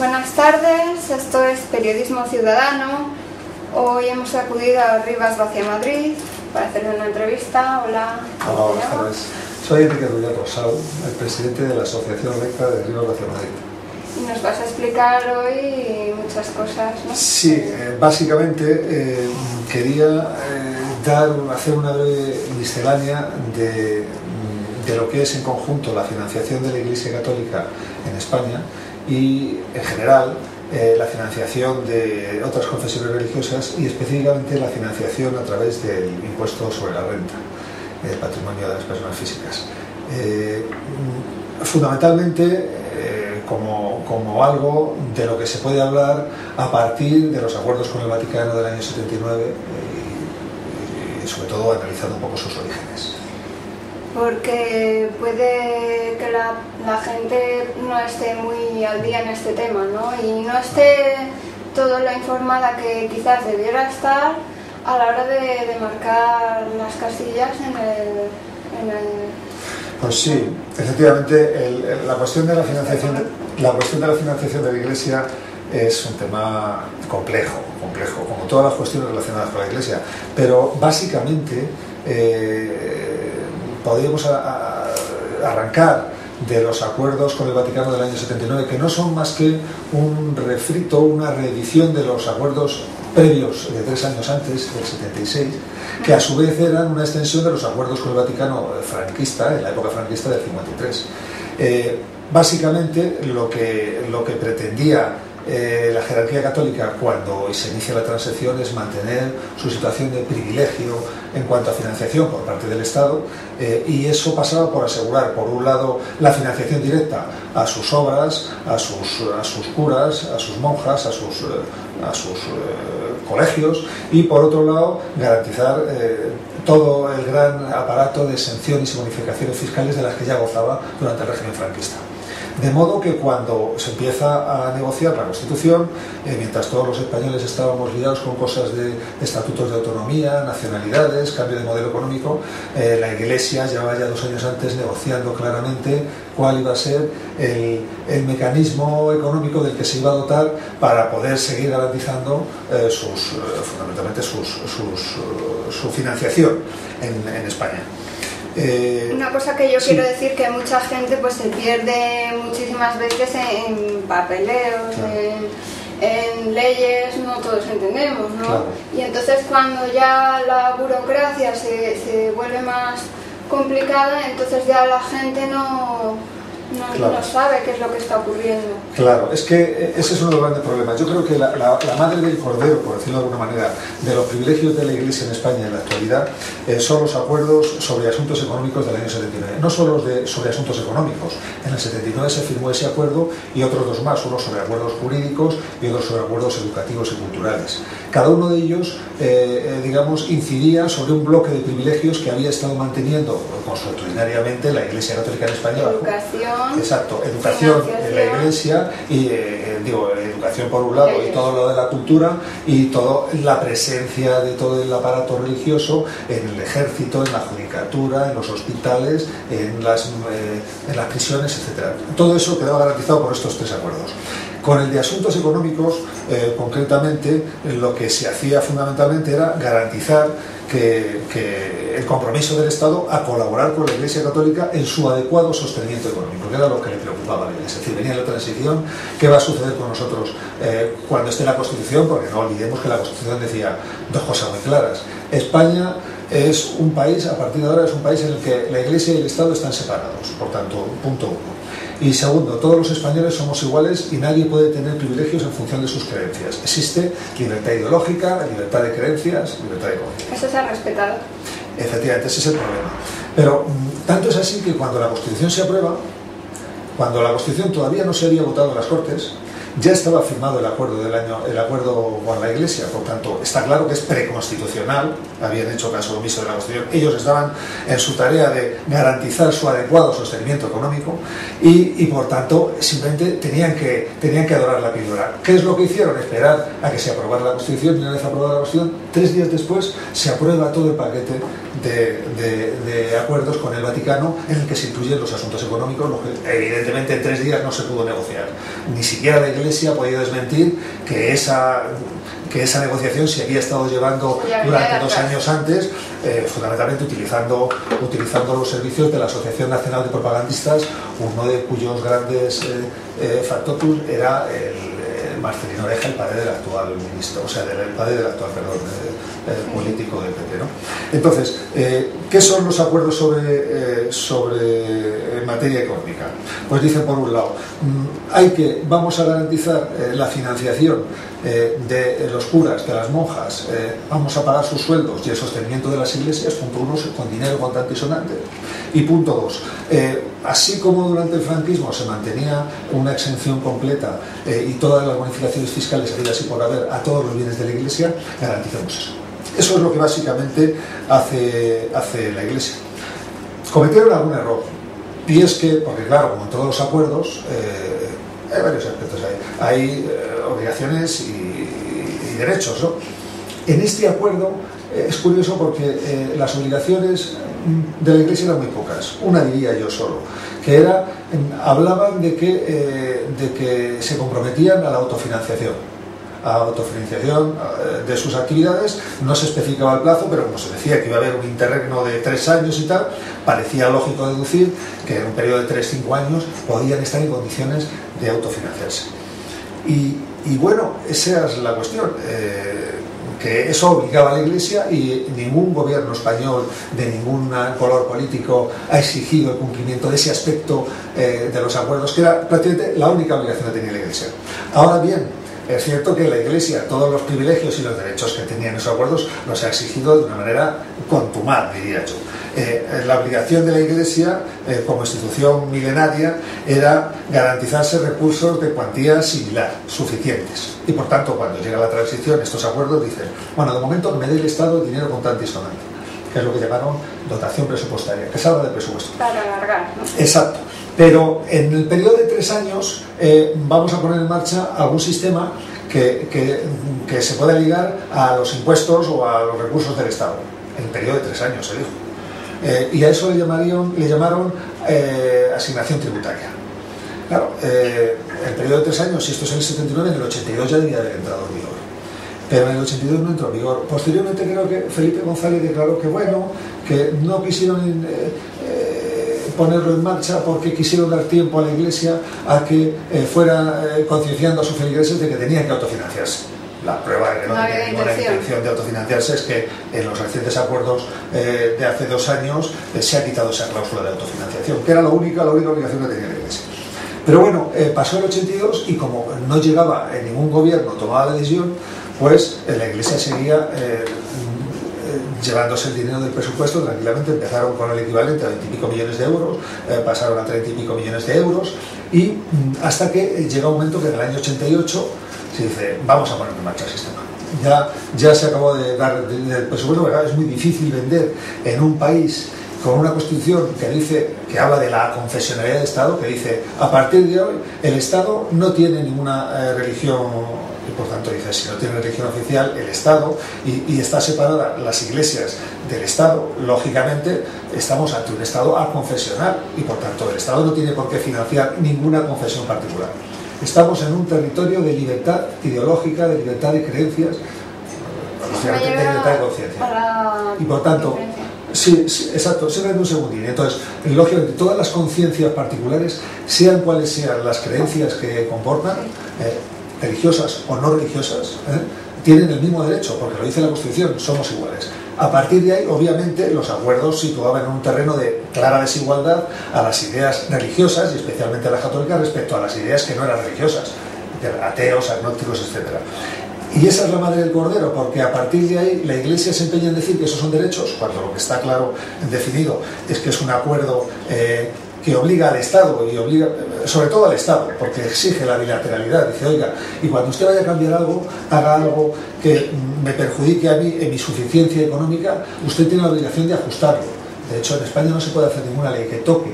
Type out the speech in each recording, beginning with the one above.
Buenas tardes, esto es Periodismo Ciudadano. Hoy hemos acudido a Rivas Vacia Madrid para hacerle una entrevista. Hola. Hola, buenas tardes. Soy Enrique Ruller Rosau, el presidente de la Asociación Electa de Rivas Vacia Madrid. Y nos vas a explicar hoy muchas cosas, ¿no? Sí, básicamente quería hacer una breve miscelánea de lo que es en conjunto la financiación de la Iglesia Católica en España y, en general, la financiación de otras confesiones religiosas y específicamente la financiación a través del impuesto sobre la renta, el patrimonio de las personas físicas. Fundamentalmente, como algo de lo que se puede hablar a partir de los acuerdos con el Vaticano del año 79 y sobre todo analizando un poco sus orígenes. Porque puede que la gente no esté muy al día en este tema, ¿no? Y no esté todo lo informada que quizás debiera estar a la hora de marcar las casillas en el... Pues sí, efectivamente, la cuestión de la financiación de la Iglesia es un tema complejo, como todas las cuestiones relacionadas con la Iglesia, pero básicamente podríamos arrancar de los acuerdos con el Vaticano del año 79, que no son más que un refrito, una reedición de los acuerdos previos de 3 años antes, del 76, que a su vez eran una extensión de los acuerdos con el Vaticano franquista, en la época franquista del 53. Básicamente lo que pretendía la jerarquía católica cuando se inicia la transición es mantener su situación de privilegio en cuanto a financiación por parte del Estado, y eso pasaba por asegurar, por un lado, la financiación directa a sus obras, a sus curas, a sus monjas, a sus colegios, y por otro lado garantizar todo el gran aparato de exenciones y bonificaciones fiscales de las que ya gozaba durante el régimen franquista. De modo que cuando se empieza a negociar la Constitución, mientras todos los españoles estábamos liados con cosas de estatutos de autonomía, nacionalidades, cambio de modelo económico, la Iglesia llevaba ya 2 años antes negociando claramente cuál iba a ser el mecanismo económico del que se iba a dotar para poder seguir garantizando fundamentalmente su financiación en España. Una cosa que yo quiero decir, que mucha gente pues se pierde muchísimas veces en papeleos, claro, en leyes, no todos entendemos, ¿no? Claro. Y entonces cuando ya la burocracia se vuelve más complicada, entonces ya la gente no sabe qué es lo que está ocurriendo. Claro, es que ese es uno de los grandes problemas. Yo creo que la madre del cordero, por decirlo de alguna manera, de los privilegios de la Iglesia en España en la actualidad son los acuerdos sobre asuntos económicos del año 79. No solo los sobre asuntos económicos. En el 79 se firmó ese acuerdo y otros 2 más, uno sobre acuerdos jurídicos y otro sobre acuerdos educativos y culturales. Cada uno de ellos, incidía sobre un bloque de privilegios que había estado manteniendo consuetudinariamente la Iglesia Católica en España. Educación. Exacto, educación en la Iglesia y educación por un lado y todo lo de la cultura y toda la presencia de todo el aparato religioso en el ejército, en la judicatura, en los hospitales, en las prisiones, etc. Todo eso quedaba garantizado por estos 3 acuerdos. Con el de asuntos económicos, concretamente, lo que se hacía fundamentalmente era garantizar que el compromiso del Estado a colaborar con la Iglesia Católica en su adecuado sostenimiento económico, que era lo que le preocupaba a la Iglesia. Es decir, venía la transición, ¿qué va a suceder con nosotros cuando esté la Constitución? Porque no olvidemos que la Constitución decía 2 cosas muy claras. España es un país, a partir de ahora, es un país en el que la Iglesia y el Estado están separados, por tanto, punto 1. Y segundo, todos los españoles somos iguales y nadie puede tener privilegios en función de sus creencias. Existe libertad ideológica, libertad de creencias, libertad económica. Eso se ha respetado. Efectivamente, ese es el problema. Pero tanto es así que cuando la Constitución se aprueba, cuando la Constitución todavía no se había votado en las Cortes, ya estaba firmado el acuerdo con la Iglesia, por tanto está claro que es preconstitucional, habían hecho caso omiso de la Constitución, ellos estaban en su tarea de garantizar su adecuado sostenimiento económico y por tanto simplemente tenían que adorar la píldora. ¿Qué es lo que hicieron? Esperar a que se aprobara la Constitución, y una vez aprobada la Constitución, 3 días después se aprueba todo el paquete de acuerdos con el Vaticano en el que se incluyen los asuntos económicos, lo que evidentemente en 3 días no se pudo negociar, ni siquiera la Iglesia Iglesia ha podido desmentir que esa negociación se había estado llevando durante 2 años antes, fundamentalmente utilizando los servicios de la Asociación Nacional de Propagandistas, uno de cuyos grandes factotum era el Marcelino Oreja, el padre del actual ministro, o sea, el padre del actual, político del PP, ¿no? Entonces, ¿qué son los acuerdos sobre materia económica? Pues dicen, por un lado, vamos a garantizar la financiación de los curas, de las monjas, vamos a pagar sus sueldos y el sostenimiento de las iglesias, punto 1, con dinero contante y sonante. Y punto 2, así como durante el franquismo se mantenía una exención completa y todas las bonificaciones fiscales habidas y por haber a todos los bienes de la iglesia, garanticemos eso. Eso es lo que básicamente hace la iglesia. Cometieron algún error, y es que, porque claro, como en todos los acuerdos, hay varios aspectos, hay obligaciones y derechos, ¿no? En este acuerdo es curioso porque las obligaciones de la iglesia eran muy pocas, una diría yo solo, que hablaban de que se comprometían a la autofinanciación de sus actividades. No se especificaba el plazo, pero como se decía que iba a haber un interregno de 3 años y tal, parecía lógico deducir que en un periodo de 3-5 años podían estar en condiciones de autofinanciarse. Y bueno, esa es la cuestión, que eso obligaba a la Iglesia y ningún gobierno español de ningún color político ha exigido el cumplimiento de ese aspecto de los acuerdos, que era prácticamente la única obligación que tenía la Iglesia. Ahora bien, es cierto que la Iglesia, todos los privilegios y los derechos que tenían esos acuerdos, los ha exigido de una manera contumaz, diría yo. La obligación de la Iglesia, como institución milenaria, era garantizarse recursos de cuantía similar, suficientes. Y por tanto, cuando llega la transición, estos acuerdos dicen, bueno, de momento que me dé el Estado el dinero contante y sonante, que es lo que llamaron dotación presupuestaria, que salga del presupuesto. Para alargar, ¿no? Exacto. Pero en el periodo de 3 años vamos a poner en marcha algún sistema que se pueda ligar a los impuestos o a los recursos del Estado. En el periodo de 3 años, se dijo. Y a eso le llamaron asignación tributaria. Claro, el periodo de 3 años, si esto es en el 79, en el 82 ya debía haber entrado en vigor. Pero en el 82 no entró en vigor. Posteriormente creo que Felipe González declaró que bueno, que no quisieron ponerlo en marcha porque quisieron dar tiempo a la Iglesia a que fuera concienciando a sus feligreses de que tenían que autofinanciarse. La prueba de que no tenía ninguna intención de autofinanciarse es que en los recientes acuerdos de hace 2 años se ha quitado esa cláusula de autofinanciación, que era la única obligación que tenía la Iglesia. Pero bueno, pasó el 82 y como no llegaba en ningún gobierno tomaba la decisión, pues la Iglesia seguía llevándose el dinero del presupuesto tranquilamente. Empezaron con el equivalente a 20 y pico millones de euros, pasaron a 30 y pico millones de euros y hasta que llega un momento que en el año 88 se dice, vamos a poner en marcha el sistema. Ya se acabó de dar el presupuesto, porque es muy difícil vender en un país con una constitución que habla de la confesionalidad del Estado, que dice, a partir de hoy el Estado no tiene ninguna religión. Y por tanto dice, si no tiene religión oficial el Estado y está separada las iglesias del Estado, lógicamente estamos ante un Estado aconfesional y por tanto el Estado no tiene por qué financiar ninguna confesión particular. Estamos en un territorio de libertad ideológica, de libertad de creencias, de libertad de conciencia. Y por tanto, sí, exacto, se ven un segundín. Entonces, lógicamente, todas las conciencias particulares, sean cuales sean las creencias que comportan, religiosas o no religiosas, tienen el mismo derecho, porque lo dice la Constitución, somos iguales. A partir de ahí, obviamente, los acuerdos situaban en un terreno de clara desigualdad a las ideas religiosas, y especialmente a las católicas, respecto a las ideas que no eran religiosas, ateos, agnósticos, etc. Y esa es la madre del cordero, porque a partir de ahí la Iglesia se empeña en decir que esos son derechos, cuando lo que está claro, definido, es que es un acuerdo que obliga al Estado, y obliga sobre todo al Estado, porque exige la bilateralidad. Dice, oiga, y cuando usted vaya a cambiar algo, haga algo que me perjudique a mí en mi suficiencia económica, usted tiene la obligación de ajustarlo. De hecho, en España no se puede hacer ninguna ley que toque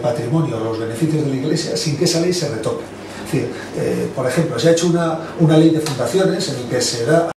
patrimonio o los beneficios de la Iglesia sin que esa ley se retoque. Es decir, por ejemplo, se ha hecho una ley de fundaciones en la que se da